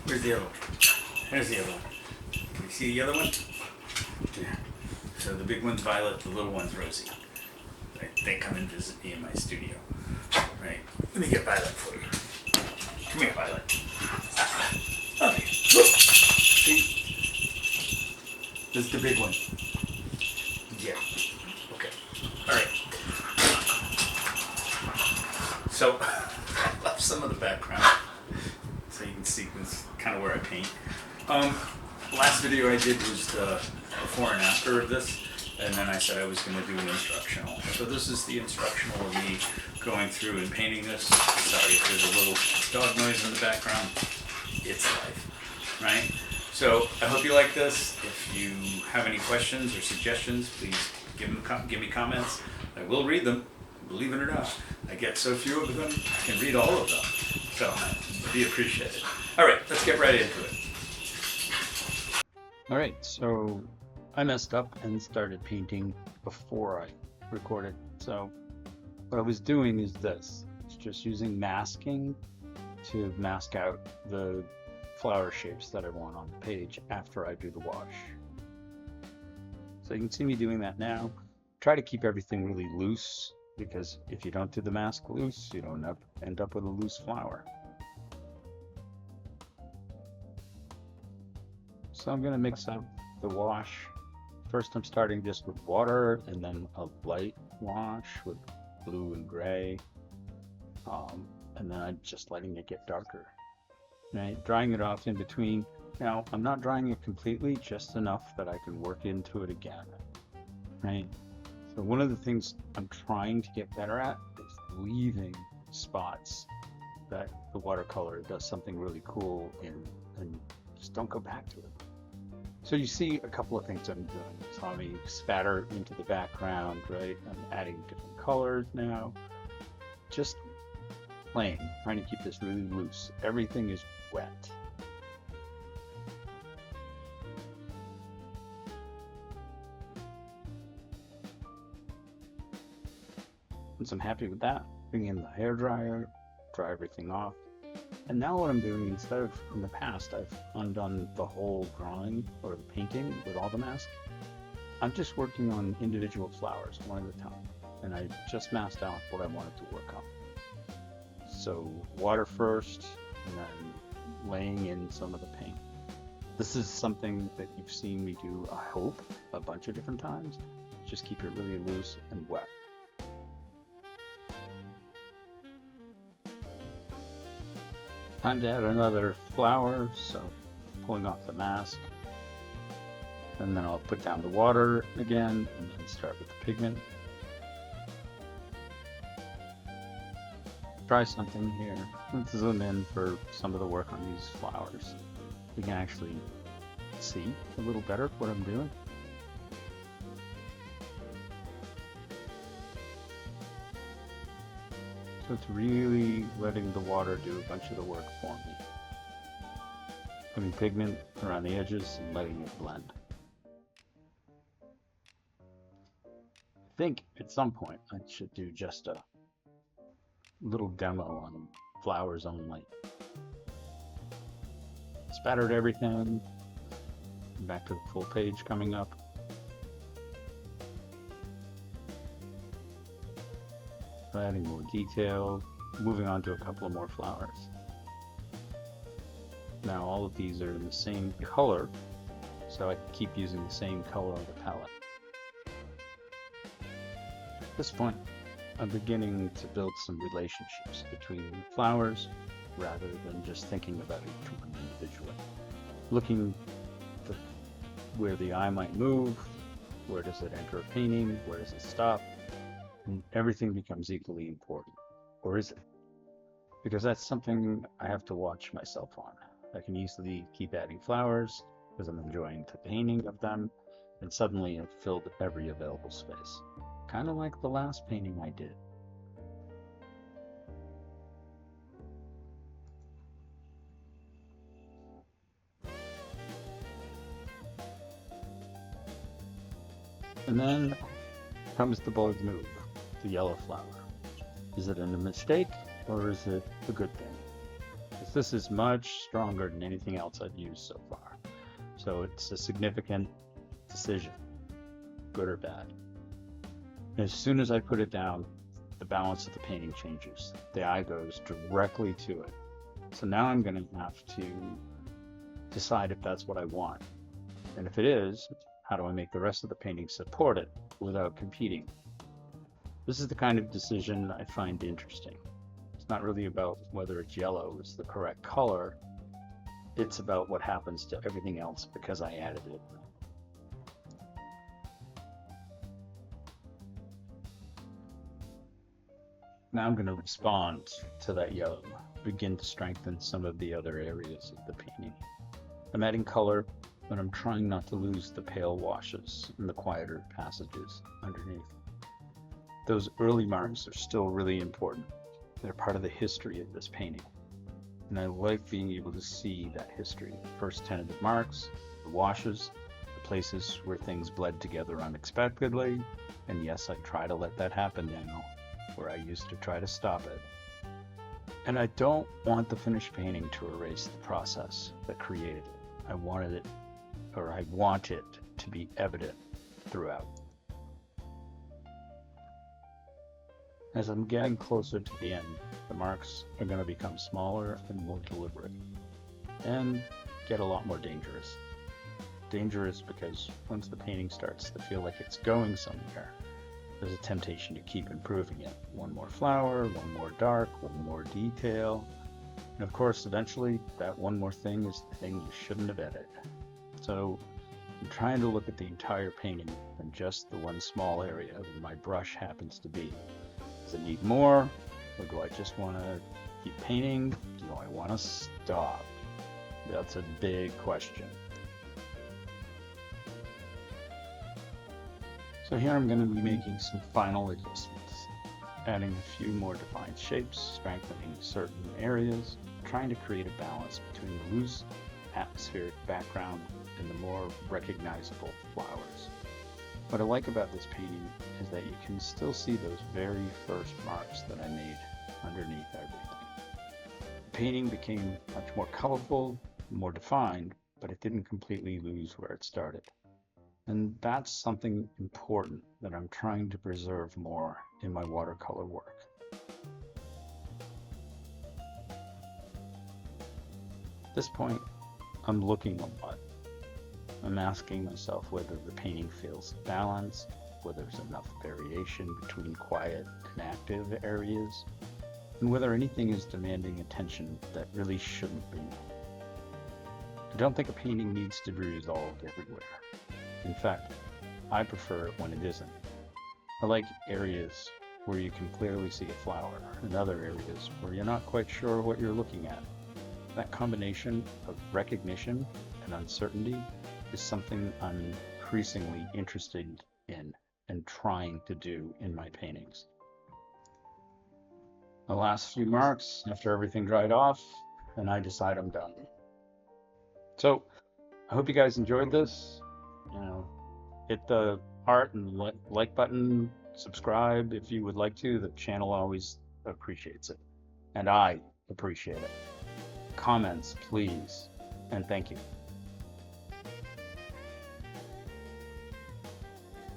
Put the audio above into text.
Where's the other one? There's the other one. Can you see the other one? Yeah. So the big one's violet, the little one's rosy. Right? They come and visit me in my studio. Right? Let me get Violet for you. Come here, Violet. Okay. Look. See? This is the big one. Yeah. Okay. All right. So I left some of the background so you can see this kind of where I paint. Last video I did was the before and after of this, and then I said I was going to do an instructional. So this is the instructional of me going through and painting this. Sorry if there's a little dog noise in the background. It's life, right? So I hope you like this. If you have any questions or suggestions, please give me comments. I will read them, believe it or not. I get so few of them, I can read all of them. So it'd be appreciated. All right, let's get right into it. All right, so I messed up and started painting before I recorded. So what I was doing is this. It's just using masking to mask out the flower shapes that I want on the page after I do the wash. So you can see me doing that now. Try to keep everything really loose, because if you don't do the mask loose, you don't end up with a loose flower. So I'm going to mix up the wash. First I'm starting just with water, and then a light wash with blue and gray, and then I'm just letting it get darker. Right, drying it off in between. Now I'm not drying it completely, just enough that I can work into it again. Right. So one of the things I'm trying to get better at is leaving spots that the watercolor does something really cool in, and just don't go back to it. So you see a couple of things I'm doing. You saw me spatter into the background, right? I'm adding different colors now. Just playing, trying to keep this really loose. Everything is wet. Once I'm happy with that, bring in the hair dryer, dry everything off. And now what I'm doing, instead of in the past, I've undone the whole drawing or the painting with all the mask. I'm just working on individual flowers one at a time. And I just masked out what I wanted to work on. So water first, and then laying in some of the paint. This is something that you've seen me do, I hope, a bunch of different times. Just keep it really loose and wet. Time to add another flower, so pulling off the mask. And then I'll put down the water again, and then start with the pigment. Try something here. Let's zoom in for some of the work on these flowers. You can actually see a little better what I'm doing. So it's really letting the water do a bunch of the work for me. Putting pigment around the edges and letting it blend. I think at some point I should do just a little demo on flowers only. Spattered everything. Back to the full page coming up. Adding more detail, moving on to a couple of more flowers. Now all of these are in the same color, so I can keep using the same color on the palette. At this point, I'm beginning to build some relationships between flowers rather than just thinking about each one individually. Looking for where the eye might move, where does it enter a painting, where does it stop, and everything becomes equally important. Or is it? Because that's something I have to watch myself on. I can easily keep adding flowers because I'm enjoying the painting of them, and suddenly I've filled every available space. Kind of like the last painting I did. And then comes the bold move, the yellow flower. Is it a mistake or is it a good thing? This is much stronger than anything else I've used so far. So it's a significant decision, good or bad. As soon as I put it down, the balance of the painting changes. The eye goes directly to it. So now I'm going to have to decide if that's what I want. And if it is, how do I make the rest of the painting support it without competing? This is the kind of decision I find interesting. It's not really about whether it's yellow is the correct color. It's about what happens to everything else because I added it. Now I'm going to respond to that yellow, begin to strengthen some of the other areas of the painting. I'm adding color, but I'm trying not to lose the pale washes and the quieter passages underneath. Those early marks are still really important. They're part of the history of this painting. And I like being able to see that history. The first tentative marks, the washes, the places where things bled together unexpectedly. And yes, I try to let that happen now, where I used to try to stop it. And I don't want the finished painting to erase the process that created it. I want it to be evident throughout. As I'm getting closer to the end, the marks are going to become smaller and more deliberate, and get a lot more dangerous. Dangerous because once the painting starts to feel like it's going somewhere, there's a temptation to keep improving it. One more flower, one more dark, one more detail. And of course, eventually, that one more thing is the thing you shouldn't have added. So I'm trying to look at the entire painting than just the one small area where my brush happens to be. Does it need more? Or do I just want to keep painting? Do I want to stop? That's a big question. So here I'm going to be making some final adjustments, adding a few more defined shapes, strengthening certain areas, trying to create a balance between the loose atmospheric background and the more recognizable flowers. What I like about this painting is that you can still see those very first marks that I made underneath everything. The painting became much more colorful, more defined, but it didn't completely lose where it started. And that's something important that I'm trying to preserve more in my watercolor work. At this point, I'm looking a lot. I'm asking myself whether the painting feels balanced, whether there's enough variation between quiet and active areas, and whether anything is demanding attention that really shouldn't be. I don't think a painting needs to be resolved everywhere. In fact, I prefer it when it isn't. I like areas where you can clearly see a flower, and other areas where you're not quite sure what you're looking at. That combination of recognition and uncertainty is something I'm increasingly interested in and trying to do in my paintings. The last few marks after everything dried off, and I decide I'm done. So I hope you guys enjoyed this. Hit the heart and like button, subscribe if you would like to. The channel always appreciates it, and I appreciate it. Comments, please, and thank you.